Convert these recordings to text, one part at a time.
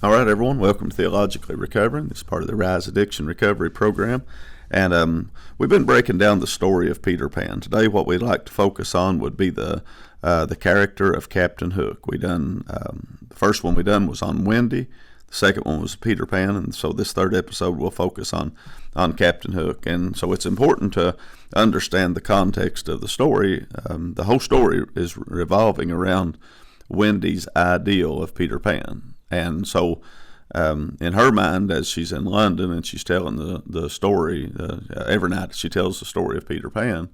All right, everyone, welcome to Theologically Recovering. This is part of the Rise Addiction Recovery Program. And we've been breaking down the story of Peter Pan. Today, what we'd like to focus on would be the character of Captain Hook. The first one we done was on Wendy. The second one was Peter Pan. And so this third episode will focus on Captain Hook. And so it's important to understand the context of the story. The whole story is revolving around Wendy's ideal of Peter Pan. And so in her mind, as she's in London and she's telling the story, every night she tells the story of Peter Pan,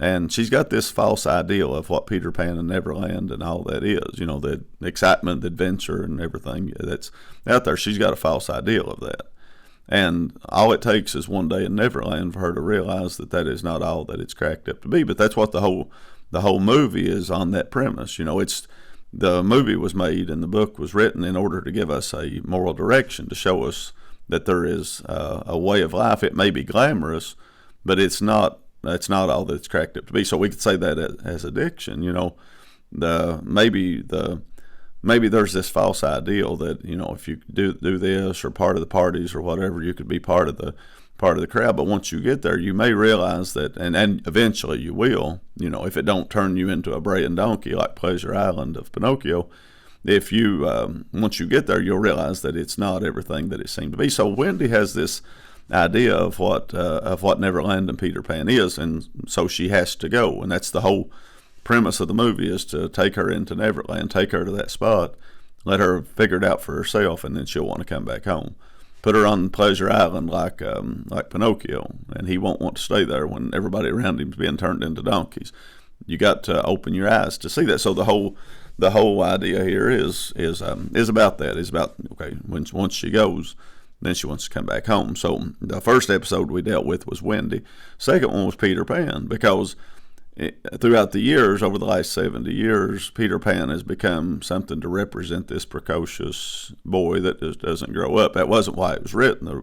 and she's got this false ideal of what Peter Pan and Neverland and all that is, the excitement, the adventure, and everything that's out there. She's got a false ideal of that. And all it takes is one day in Neverland for her to realize that that is not all that it's cracked up to be. But that's what the whole movie is on that premise. The movie was made and the book was written in order to give us a moral direction, to show us that there is a way of life. It may be glamorous, but it's not all that it's cracked up to be. So we could say that as addiction. Maybe there's this false ideal that if you do this or part of the parties or whatever, you could be part of the crowd. But once you get there, you may realize that, and eventually you will, if it don't turn you into a braying donkey like Pleasure Island of Pinocchio, if you, once you get there, you'll realize that it's not everything that it seemed to be. So Wendy has this idea of what Neverland and Peter Pan is, and so she has to go, and that's the whole premise of the movie, is to take her into Neverland, take her to that spot, let her figure it out for herself, and then she'll want to come back home. Put her on Pleasure Island like Pinocchio, and he won't want to stay there when everybody around him is being turned into donkeys. You got to open your eyes to see that. So the whole idea here is about that. Is about, okay, once she goes, then she wants to come back home. So the first episode we dealt with was Wendy. Second one was Peter Pan, because throughout the years, over the last 70 years, Peter Pan has become something to represent this precocious boy that just doesn't grow up. That wasn't why it was written. The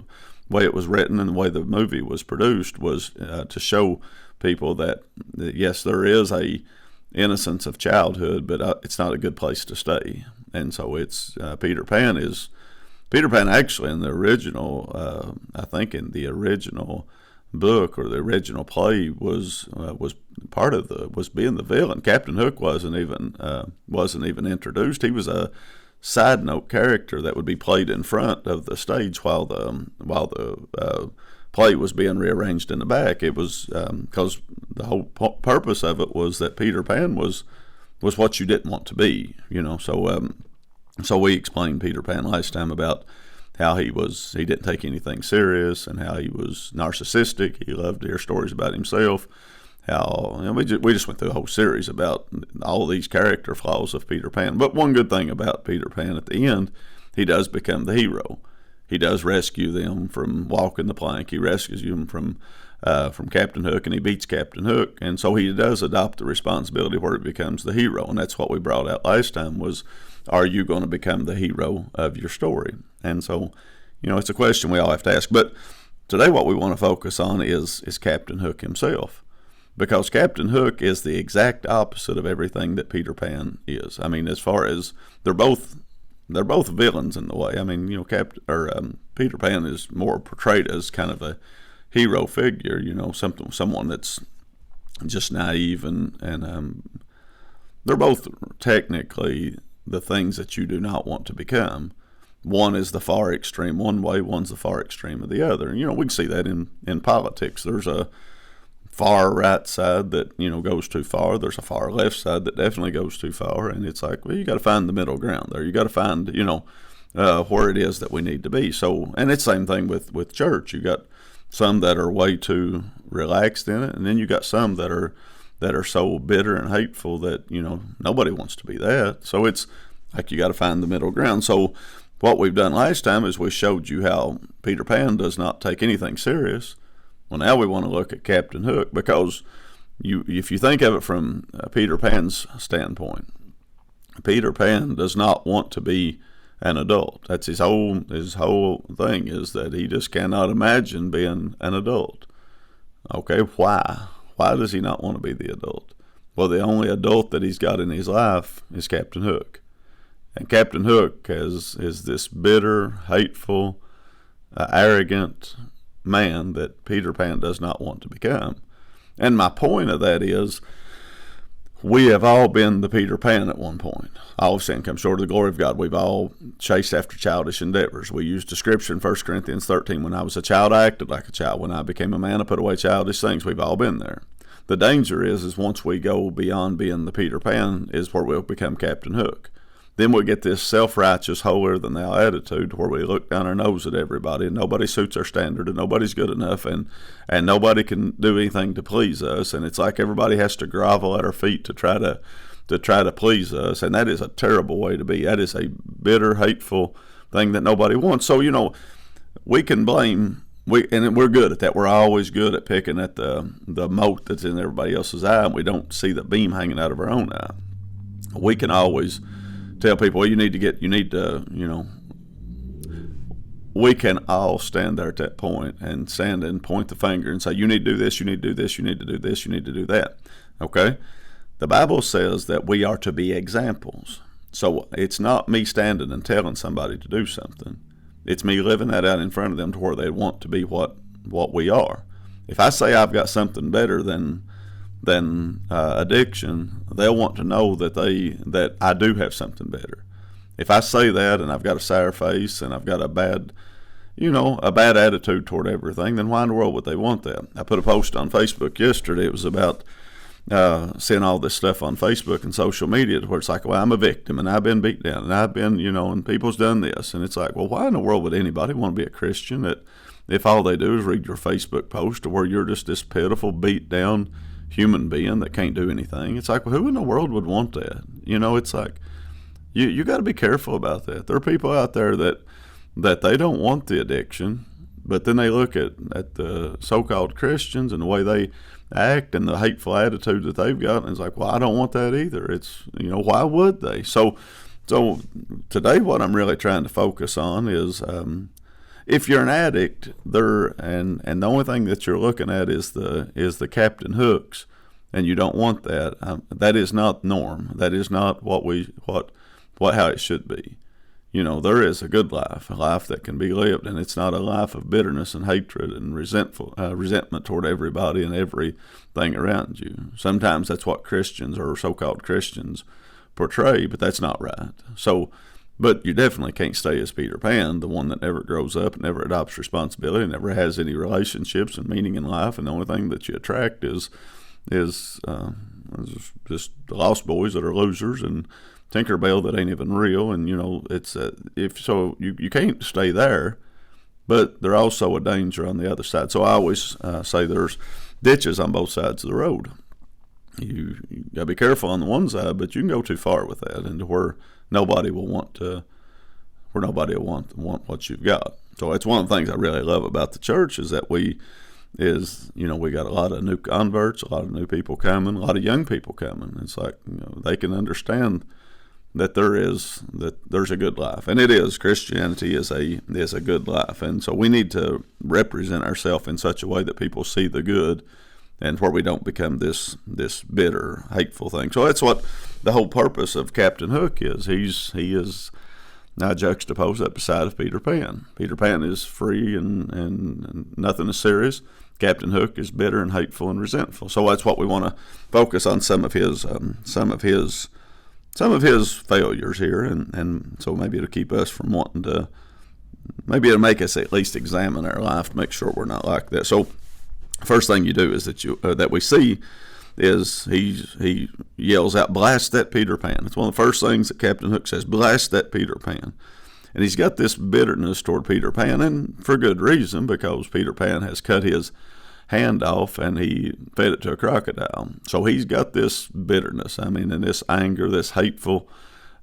way it was written and the way the movie was produced was to show people that yes, there is a innocence of childhood, but it's not a good place to stay. And so it's Peter Pan actually in the original, I think in the original book or the original play was being the villain. Captain Hook wasn't even introduced. He was a side note character that would be played in front of the stage while the play was being rearranged in the back. It was because the whole purpose of it was that Peter Pan was what you didn't want to be. So we explained Peter Pan last time about how he didn't take anything serious, and how he was narcissistic. He loved to hear stories about himself. We just went through a whole series about all these character flaws of Peter Pan. But one good thing about Peter Pan, at the end, he does become the hero. He does rescue them from walking the plank. He rescues them from Captain Hook, and he beats Captain Hook. And so he does adopt the responsibility where he becomes the hero. And that's what we brought out last time was, are you going to become the hero of your story? And so, it's a question we all have to ask. But today what we want to focus on is Captain Hook himself. Because Captain Hook is the exact opposite of everything that Peter Pan is. I mean, as far as they're both villains in the way. I mean, Peter Pan is more portrayed as kind of a hero figure, someone that's just naive, and they're both technically the things that you do not want to become. One is the far extreme one way, one's the far extreme of the other. And, we can see that in politics. There's a far right side that, goes too far. There's a far left side that definitely goes too far. And it's like, well, you got to find the middle ground there. You got to find, where it is that we need to be. So, and it's the same thing with church. You got some that are way too relaxed in it, and then you got some that are so bitter and hateful that, nobody wants to be that. So it's like you got to find the middle ground. So what we've done last time is we showed you how Peter Pan does not take anything serious. Well, now we want to look at Captain Hook, because if you think of it from Peter Pan's standpoint, Peter Pan does not want to be an adult. That's his whole thing, is that he just cannot imagine being an adult. Okay, why? Why does he not want to be the adult? Well, the only adult that he's got in his life is Captain Hook. And Captain Hook is this bitter, hateful, arrogant man that Peter Pan does not want to become. And my point of that is, we have all been the Peter Pan at one point. All of sin comes short of the glory of God. We've all chased after childish endeavors. We used the scripture in 1 Corinthians 13. When I was a child, I acted like a child. When I became a man, I put away childish things. We've all been there. The danger is once we go beyond being the Peter Pan is where we'll become Captain Hook. Then we'll get this self-righteous, holier-than-thou attitude where we look down our nose at everybody and nobody suits our standard and nobody's good enough and nobody can do anything to please us. And it's like everybody has to grovel at our feet to try to please us. And that is a terrible way to be. That is a bitter, hateful thing that nobody wants. So, we can blame, and we're good at that. We're always good at picking at the mote that's in everybody else's eye, and we don't see the beam hanging out of our own eye. We can always tell people, well, we can all stand there at that point and stand and point the finger and say, you need to do this, you need to do this, you need to do this, you need to do that. Okay? The Bible says that we are to be examples. So it's not me standing and telling somebody to do something. It's me living that out in front of them to where they want to be what we are. If I say I've got something better than addiction, they'll want to know that I do have something better. If I say that and I've got a sour face and I've got a bad attitude toward everything, then why in the world would they want that? I put a post on Facebook yesterday. It was about seeing all this stuff on Facebook and social media where it's like, well, I'm a victim and I've been beat down and I've been, and people's done this. And it's like, well, why in the world would anybody want to be a Christian if all they do is read your Facebook post, or where you're just this pitiful, beat down human being that can't do anything? It's like, well, who in the world would want that? It's like, you got to be careful about that. There are people out there that they don't want the addiction, but then they look at the so-called Christians and the way they act and the hateful attitude that they've got, and it's like, well, I don't want that either. It's, why would they? So today what I'm really trying to focus on is, if you're an addict, and the only thing that you're looking at is the Captain Hooks, and you don't want that, that is not norm. That is not how it should be. There is a good life, a life that can be lived, and it's not a life of bitterness and hatred and resentment toward everybody and everything around you. Sometimes that's what Christians or so-called Christians portray, but that's not right. So, but you definitely can't stay as Peter Pan, the one that never grows up, never adopts responsibility, never has any relationships and meaning in life, and the only thing that you attract is just the lost boys that are losers and Tinkerbell that ain't even real. And it's you can't stay there, but there's also a danger on the other side. So I always say there's ditches on both sides of the road. You gotta be careful on the one side, but you can go too far with that, into where nobody will want what you've got. So it's one of the things I really love about the church is that we got a lot of new converts, a lot of new people coming, a lot of young people coming. It's like, they can understand that there's a good life, and it is. Christianity is a good life, and so we need to represent ourselves in such a way that people see the good, and where we don't become this bitter, hateful thing. So that's what the whole purpose of Captain Hook is. He is now juxtaposed up beside of Peter Pan. Peter Pan is free and nothing is serious. Captain Hook is bitter and hateful and resentful. So that's what we want to focus on, some of his failures here, and so maybe it'll keep us from wanting to. Maybe it'll make us at least examine our life to make sure we're not like that. So, first thing you do is that we see is he yells out, "Blast that Peter Pan!" It's one of the first things that Captain Hook says, "Blast that Peter Pan." And he's got this bitterness toward Peter Pan, and for good reason, because Peter Pan has cut his hand off and he fed it to a crocodile. So he's got this bitterness, and this anger, this hateful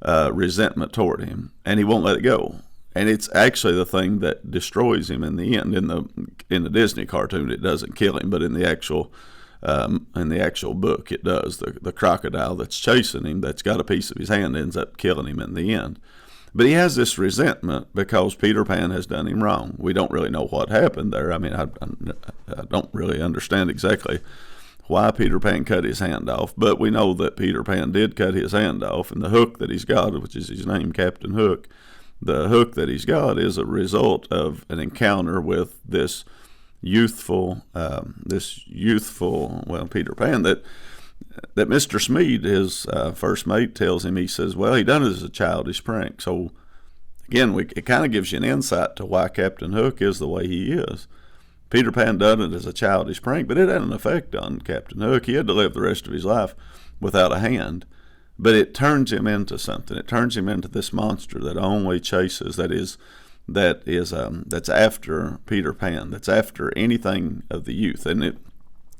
resentment toward him, and he won't let it go. And it's actually the thing that destroys him in the end. In the Disney cartoon, it doesn't kill him, but in the actual book, it does. The crocodile that's chasing him, that's got a piece of his hand, ends up killing him in the end. But he has this resentment because Peter Pan has done him wrong. We don't really know what happened there. I don't really understand exactly why Peter Pan cut his hand off, but we know that Peter Pan did cut his hand off, and the hook that he's got, which is his name, Captain Hook, the hook that he's got is a result of an encounter with this youthful Peter Pan that Mr. Smead, his first mate, tells him. He says, well, he done it as a childish prank. So again, it kind of gives you an insight to why Captain Hook is the way he is. Peter Pan done it as a childish prank, but it had an effect on Captain Hook. He had to live the rest of his life without a hand, but it turns him into something. It turns him into this monster that only chases, that's after Peter Pan, that's after anything of the youth. And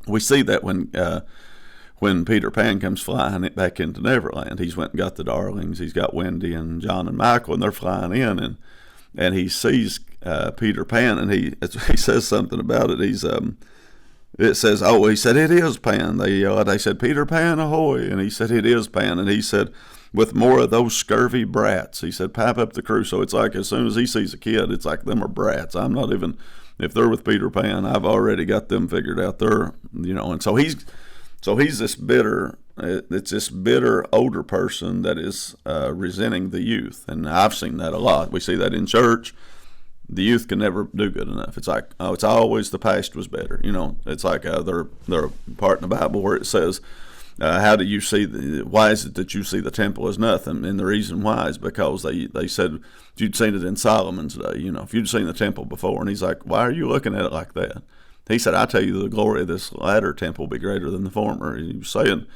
we see that when Peter Pan comes flying it back into Neverland. He's went and got the darlings. He's got Wendy and John and Michael, and they're flying in, and he sees Peter Pan, and he says something about it. It says, oh, he said, it is Pan. They said, Peter Pan, ahoy. And he said, it is Pan. And he said, with more of those scurvy brats, he said, pipe up the crew. So it's like as soon as he sees a kid, it's like them are brats. I'm not even, if they're with Peter Pan, I've already got them figured out. They're, and so he's this bitter, it's this bitter older person that is resenting the youth. And I've seen that a lot. We see that in church. The youth can never do good enough. It's like, oh, it's always the past was better. It's like they're part in the Bible where it says, how do you see why is it that you see the temple as nothing? And the reason why is because they said, if you'd seen it in Solomon's day, if you'd seen the temple before. And he's like, why are you looking at it like that? He said, I tell you, the glory of this latter temple will be greater than the former. He was saying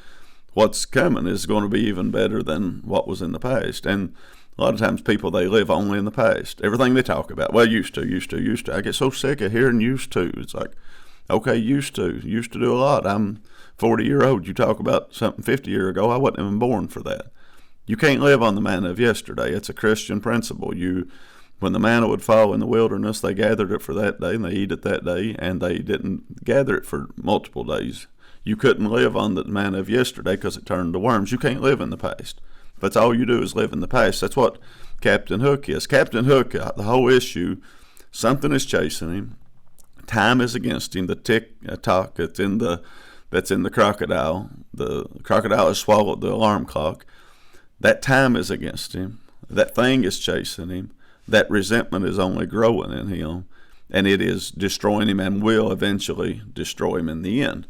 what's coming is going to be even better than what was in the past. And a lot of times people, they live only in the past. Everything they talk about, well, used to. I get so sick of hearing used to. It's like, okay, used to do a lot. I'm 40-year-old. You talk about something 50 years ago, I wasn't even born for that. You can't live on the manna of yesterday. It's a Christian principle. When the manna would fall in the wilderness, they gathered it for that day, and they eat it that day, and they didn't gather it for multiple days. You couldn't live on the manna of yesterday because it turned to worms. You can't live in the past. If that's all you do is live in the past, that's what Captain Hook is. Captain Hook, the whole issue, something is chasing him. Time is against him. The tick-tock that's in the crocodile. The crocodile has swallowed the alarm clock. That time is against him. That thing is chasing him. That resentment is only growing in him, and it is destroying him and will eventually destroy him in the end.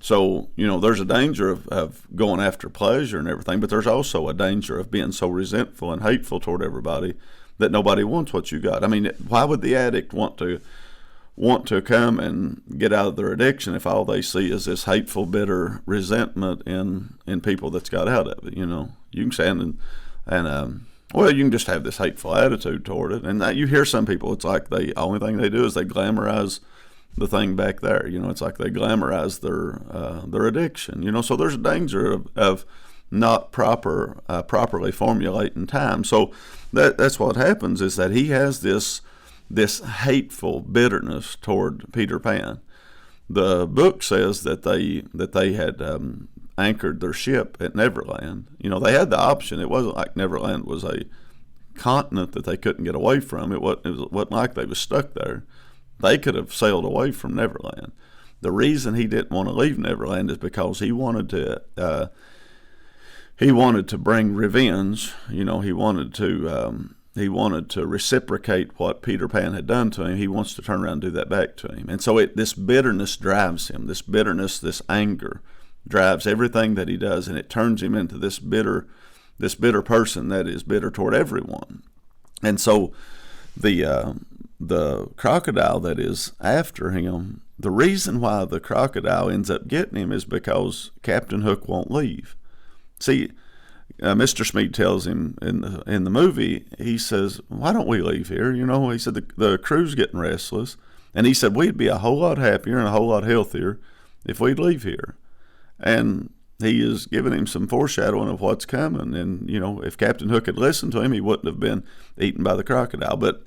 So, there's a danger of going after pleasure and everything, but there's also a danger of being so resentful and hateful toward everybody that nobody wants what you got. I mean, why would the addict want to come and get out of their addiction if all they see is this hateful, bitter resentment in people that's got out of it? You can stand and you can just have this hateful attitude toward it. And you hear some people, it's like the only thing they do is they glamorize the thing back there. It's like they glamorize their addiction. So there's a danger of not properly formulating time. So that's what happens, is that he has this hateful bitterness toward Peter Pan. The book says that they had anchored their ship at Neverland. They had the option. It wasn't like Neverland was a continent that they couldn't get away from. It wasn't like they was stuck there. They could have sailed away from Neverland. The reason he didn't want to leave Neverland is because he wanted to bring revenge. He wanted to reciprocate what Peter Pan had done to him. He wants to turn around and do that back to him. And so this bitterness drives him. This bitterness, this anger drives everything that he does, and it turns him into this bitter person that is bitter toward everyone. And so the crocodile that is after him, the reason why the crocodile ends up getting him is because Captain Hook won't leave. See, Mr. Smead tells him in the movie, he says, why don't we leave here? He said the crew's getting restless. And he said, we'd be a whole lot happier and a whole lot healthier if we'd leave here. And he is giving him some foreshadowing of what's coming. And, if Captain Hook had listened to him, he wouldn't have been eaten by the crocodile. But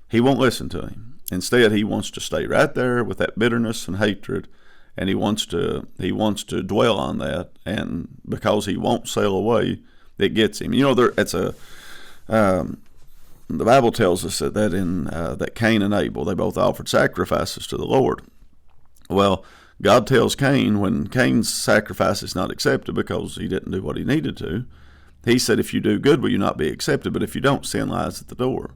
he won't listen to him. Instead, he wants to stay right there with that bitterness and hatred, and he wants to dwell on that. And because he won't sail away, it gets him. The Bible tells us that Cain and Abel, they both offered sacrifices to the Lord. Well, God tells Cain, when Cain's sacrifice is not accepted because he didn't do what he needed to, he said, if you do good, will you not be accepted? But if you don't, sin lies at the door.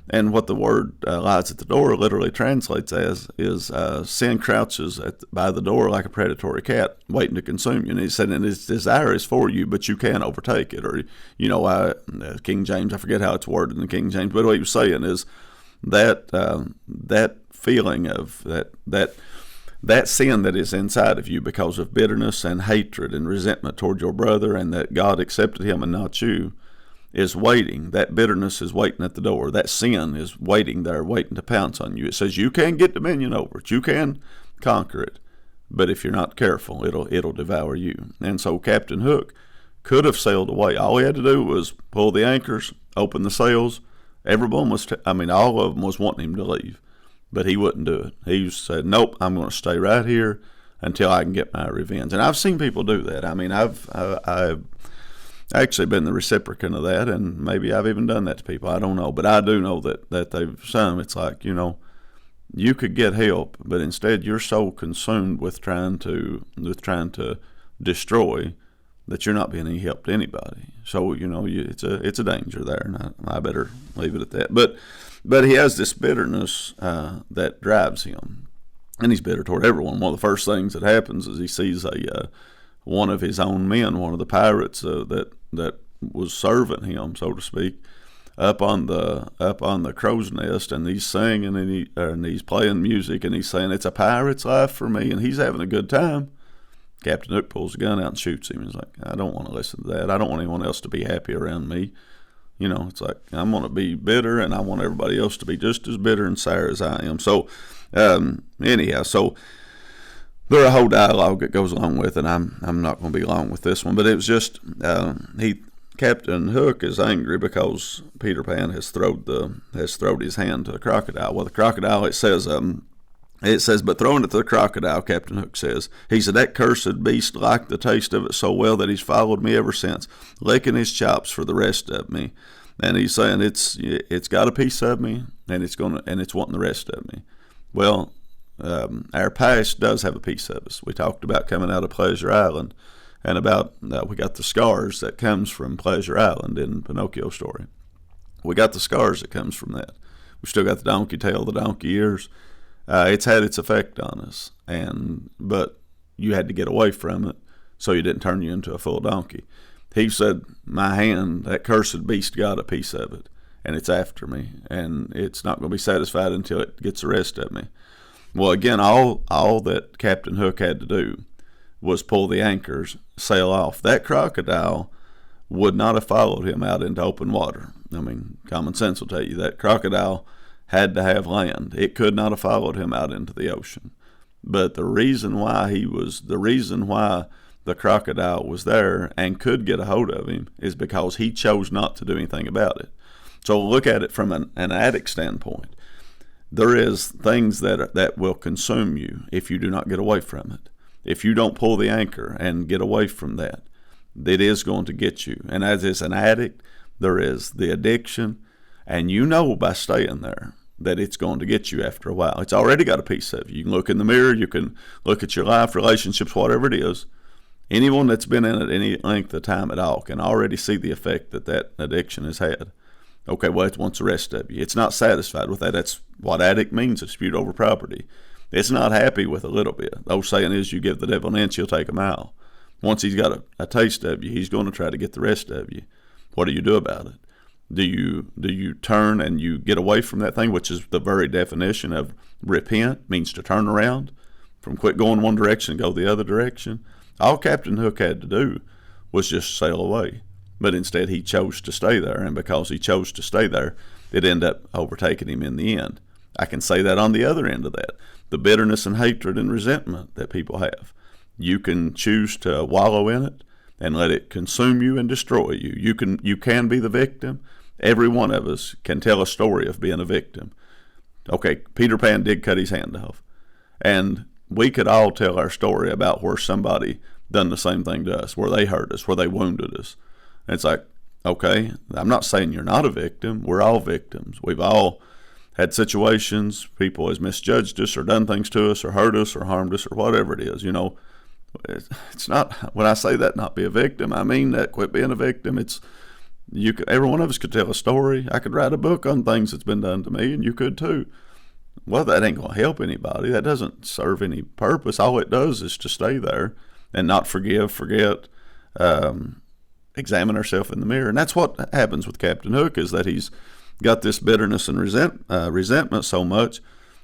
And what the word lies at the door literally translates as is sin crouches by the door like a predatory cat waiting to consume you. And he said, and its desire is for you, but you can't overtake it. Or, King James, I forget how it's worded in the King James, but what he was saying is that that feeling of that sin that is inside of you because of bitterness and hatred and resentment toward your brother, and that God accepted him and not you, is waiting. That bitterness is waiting at the door. That sin is waiting there, waiting to pounce on you. It says you can get dominion over it. You can conquer it. But if you're not careful, it'll devour you. And so Captain Hook could have sailed away. All he had to do was pull the anchors, open the sails. Everyone was, all of them was wanting him to leave. But he wouldn't do it. He said, nope, I'm going to stay right here until I can get my revenge. And I've seen people do that. I've actually been the recipient of that, and maybe I've even done that to people. I don't know, but I do know that they've some. It's like, you could get help, but instead you're so consumed with trying to destroy that you're not being any help to anybody. So it's a danger there, and I better leave it at that. But he has this bitterness that drives him, and he's bitter toward everyone. One of the first things that happens is he sees one of his own men, one of the pirates that was serving him, so to speak, up on the crow's nest, and he's singing and he's playing music, and he's saying, it's a pirate's life for me, and he's having a good time. Captain Hook pulls a gun out and shoots him. He's like, I don't want to listen to that. I don't want anyone else to be happy around me. It's like, I'm going to be bitter, and I want everybody else to be just as bitter and sour as I am. So anyhow, there's a whole dialogue that goes along with it. I'm not going to be long with this one, but it was just Captain Hook is angry because Peter Pan has throwed his hand to the crocodile. Well, the crocodile, it says, but throwing it to the crocodile, Captain Hook says, he said, that cursed beast liked the taste of it so well that he's followed me ever since, licking his chops for the rest of me. And he's saying it's got a piece of me, and it's wanting the rest of me. Well, our past does have a piece of us. We talked about coming out of Pleasure Island, and about we got the scars that comes from Pleasure Island in Pinocchio's story. We got the scars that comes from that. We still got the donkey tail, the donkey ears. It's had its effect on us, but you had to get away from it so you didn't turn you into a full donkey. He said, my hand, that cursed beast, got a piece of it, and it's after me, and it's not going to be satisfied until it gets the rest of me. Well, again, all that Captain Hook had to do was pull the anchors, sail off. That crocodile would not have followed him out into open water. Common sense will tell you that crocodile had to have land. It could not have followed him out into the ocean. But the reason why the crocodile was there and could get a hold of him is because he chose not to do anything about it. So look at it from an addict standpoint. There is things that will consume you if you do not get away from it. If you don't pull the anchor and get away from that, it is going to get you. And as it's an addict, there is the addiction, and by staying there that it's going to get you after a while. It's already got a piece of you. You can look in the mirror, you can look at your life, relationships, whatever it is. Anyone that's been in it any length of time at all can already see the effect that addiction has had. Okay, well, it wants the rest of you. It's not satisfied with that. That's what addict means, dispute over property. It's not happy with a little bit. The old saying is, you give the devil an inch, he'll take a mile. Once he's got a taste of you, he's going to try to get the rest of you. What do you do about it? Do you turn and you get away from that thing, which is the very definition of repent, means to turn around, from quit going one direction and go the other direction? All Captain Hook had to do was just sail away. But instead he chose to stay there, and because he chose to stay there, it ended up overtaking him in the end. I can say that on the other end of that, the bitterness and hatred and resentment that people have. You can choose to wallow in it and let it consume you and destroy you. You can be the victim. Every one of us can tell a story of being a victim. Okay, Peter Pan did cut his hand off, and we could all tell our story about where somebody done the same thing to us, where they hurt us, where they wounded us. And it's like, okay, I'm not saying you're not a victim. We're all victims. We've all had situations, people has misjudged us or done things to us or hurt us or harmed us or whatever it is. It's not, when I say that, not be a victim, I mean that, quit being a victim. Every one of us could tell a story. I could write a book on things that's been done to me, and you could too. Well, that ain't going to help anybody. That doesn't serve any purpose. All it does is to stay there and not forgive, forget, examine ourselves in the mirror. And that's what happens with Captain Hook, is that he's got this bitterness and resentment so much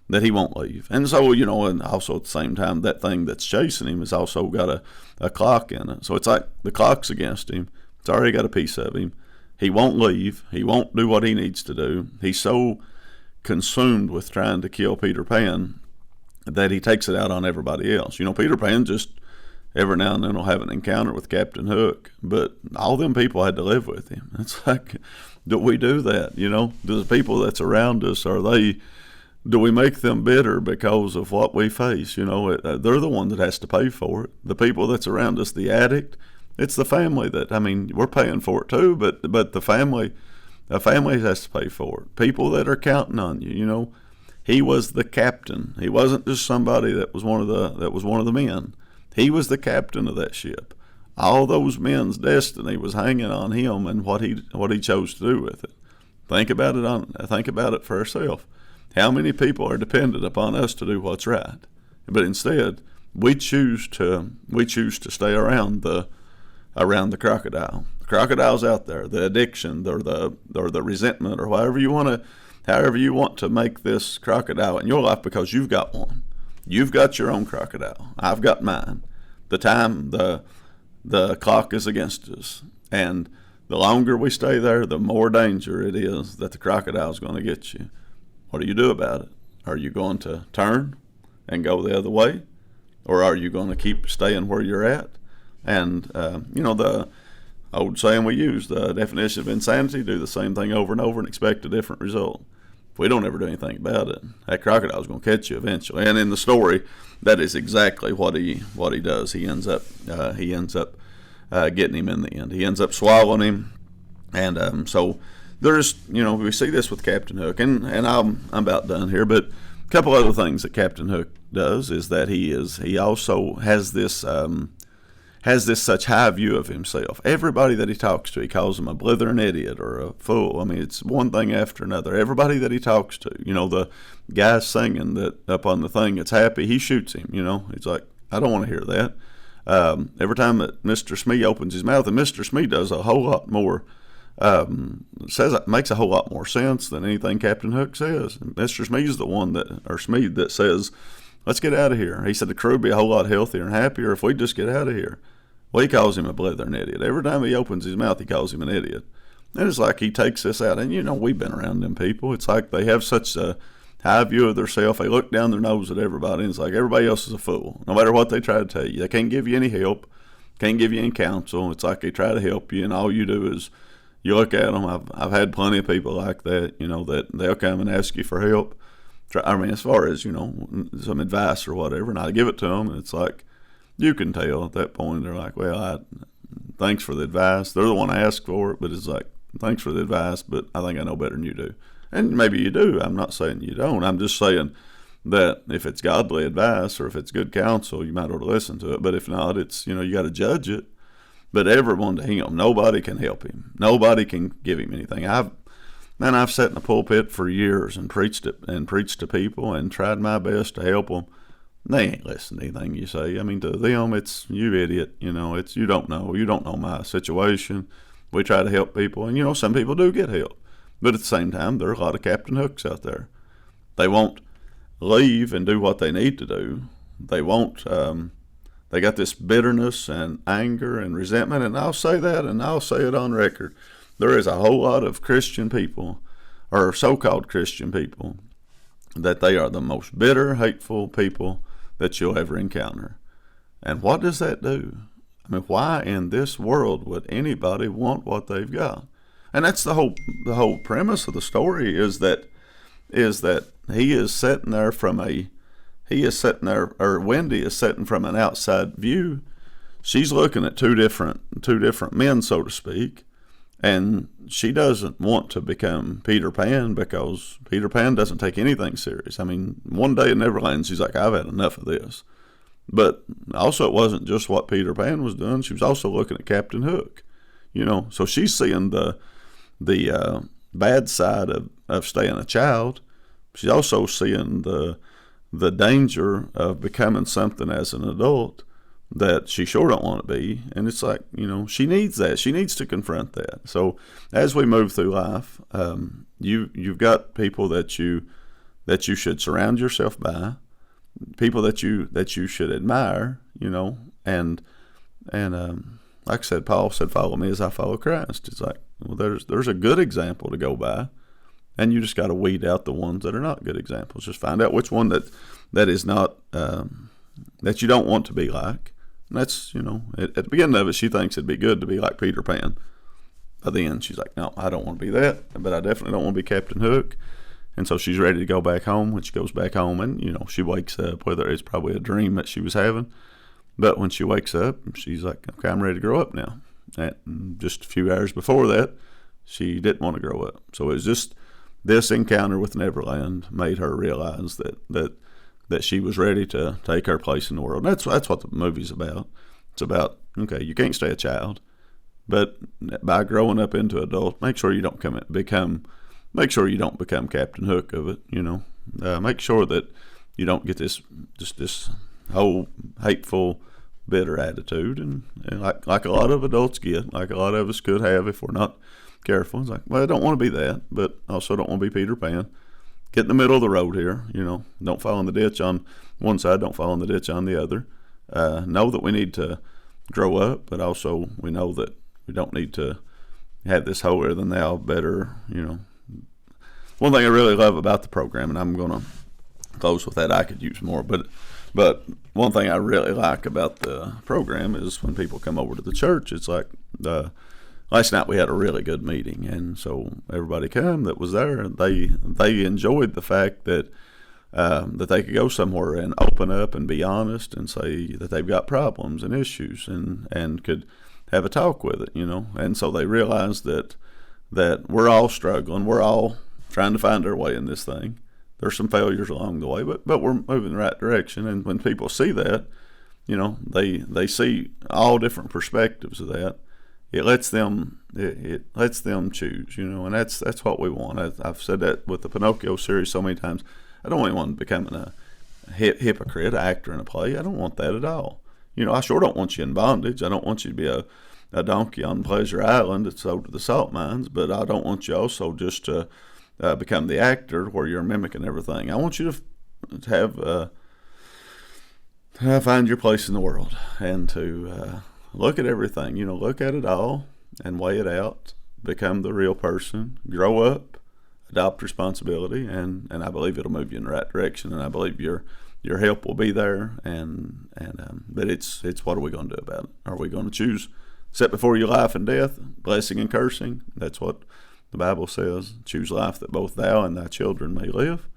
that he won't leave. And so, and also at the same time, that thing that's chasing him has also got a clock in it. So it's like the clock's against him. It's already got a piece of him. He won't leave. He won't do what he needs to do. He's so consumed with trying to kill Peter Pan that he takes it out on everybody else. Peter Pan just every now and then will have an encounter with Captain Hook, but all them people had to live with him. It's like, do we do that? Do the people that's around us, do we make them bitter because of what we face? They're the one that has to pay for it. The people that's around us, the addict, it's the family we're paying for it too, but the family has to pay for it. People that are counting on you, he was the captain. He wasn't just somebody that was one of the men. He was the captain of that ship. All those men's destiny was hanging on him and what he chose to do with it. Think about it for yourself. How many people are dependent upon us to do what's right? But instead, we choose to stay around the crocodile. The crocodile's out there, the addiction or the resentment or however you want to make this crocodile in your life, because you've got one. You've got your own crocodile. I've got mine. The clock is against us, and the longer we stay there, the more danger it is that the crocodile's going to get you. What do you do about it? Are you going to turn and go the other way, or are you going to keep staying where you're at? And the old saying we use, the definition of insanity: do the same thing over and over and expect a different result. If we don't ever do anything about it, that crocodile's going to catch you eventually. And in the story, that is exactly what he does. He ends up getting him in the end. He ends up swallowing him, and so there's we see this with Captain Hook, and I'm about done here. But a couple other things that Captain Hook does is that he also has this such high view of himself. Everybody that he talks to, he calls him a blithering idiot or a fool. It's one thing after another. Everybody that he talks to, the guy singing that up on the thing that's happy, he shoots him. It's like, I don't want to hear that. Every time that Mr. Smee opens his mouth, and Mr. Smee does a whole lot more, makes a whole lot more sense than anything Captain Hook says. And Mr. Smee's the one Smeed that says, let's get out of here. He said the crew would be a whole lot healthier and happier if we just get out of here. Well, he calls him a blithering idiot. Every time he opens his mouth, he calls him an idiot. And it's like he takes this out. And, we've been around them people. It's like they have such a high view of themselves. They look down their nose at everybody, and it's like everybody else is a fool, no matter what they try to tell you. They can't give you any help, can't give you any counsel. It's like they try to help you, and all you do is you look at them. I've had plenty of people like that, that they'll come and ask you for help. As far as, some advice or whatever, and I give it to them, and it's like, you can tell at that point, they're like, well, thanks for the advice. They're the one I asked for it, but it's like, thanks for the advice, but I think I know better than you do. And maybe you do. I'm not saying you don't. I'm just saying that if it's godly advice or if it's good counsel, you might ought to listen to it. But if not, it's, you got to judge it. But everyone to him, nobody can help him. Nobody can give him anything. I've sat in the pulpit for years and preached to people and tried my best to help them. They ain't listening to anything you say. To them, it's, you idiot. It's, you don't know my situation. We try to help people, and some people do get help. But at the same time, there are a lot of Captain Hooks out there. They won't leave and do what they need to do. They won't, they got this bitterness and anger and resentment, and I'll say that, and I'll say it on record. There is a whole lot of Christian people, or so-called Christian people, that they are the most bitter, hateful people that you'll ever encounter. And what does that do? Why in this world would anybody want what they've got? And that's the whole premise of the story is that he is sitting there or Wendy is sitting from an outside view. She's looking at two different men, so to speak, And she doesn't want to become Peter Pan because Peter Pan doesn't take anything serious. I mean, one day in Neverland, she's like, I've had enough of this. But also, it wasn't just what Peter Pan was doing. She was also looking at Captain Hook, So she's seeing the bad side of staying a child. She's also seeing the danger of becoming something as an adult that she sure don't want to be. And it's like, she needs that. She needs to confront that. So as we move through life, you've got people that you should surround yourself by, people that you should admire, and like I said, Paul said, follow me as I follow Christ. It's like, well, there's a good example to go by, and you just got to weed out the ones that are not good examples. Just find out which one that is not, that you don't want to be like. And that's, at the beginning of it, she thinks it'd be good to be like Peter Pan. By the end, she's like, no, I don't want to be that, but I definitely don't want to be Captain Hook. And so she's ready to go back home. When she goes back home, and, she wakes up, whether it's probably a dream that she was having, but when she wakes up, she's like, okay, I'm ready to grow up now. And just a few hours before that, she didn't want to grow up. So it was just this encounter with Neverland made her realize that she was ready to take her place in the world. And that's what the movie's about. It's about, okay, you can't stay a child, but by growing up into adult, make sure you don't become Captain Hook of it. Make sure that you don't get this whole hateful, bitter attitude, and like a lot of adults get, like a lot of us could have if we're not careful. It's like, well, I don't want to be that, but also don't want to be Peter Pan. Get in the middle of the road here. Don't fall in the ditch on one side, don't fall in the ditch on the other. Know that we need to grow up, but also we know that we don't need to have this holier than thou, better. One thing I really love about the program, and I'm going to close with that, I could use more, but one thing I really like about the program is when people come over to the church, it's like, last night we had a really good meeting, and so everybody came that was there, and they enjoyed the fact that they could go somewhere and open up and be honest and say that they've got problems and issues, and could have a talk with it, and so they realized that we're all struggling, we're all trying to find our way in this thing. There's some failures along the way, but we're moving in the right direction. And when people see that, they see all different perspectives of that. It lets them choose, and that's what we want. I've said that with the Pinocchio series so many times. I don't want anyone becoming a hypocrite, actor in a play. I don't want that at all. I sure don't want you in bondage. I don't want you to be a donkey on Pleasure Island that's sold to the salt mines, but I don't want you also just to become the actor where you're mimicking everything. I want you to have find your place in the world, and to look at everything, look at it all and weigh it out, become the real person, grow up, adopt responsibility, and I believe it'll move you in the right direction, and I believe your help will be there, but it's what are we going to do about it? Are we going to choose set before you life and death, blessing and cursing? That's what the Bible says. Choose life that both thou and thy children may live.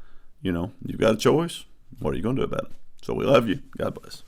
You've got a choice. What are you going to do about it? So we love you. God bless.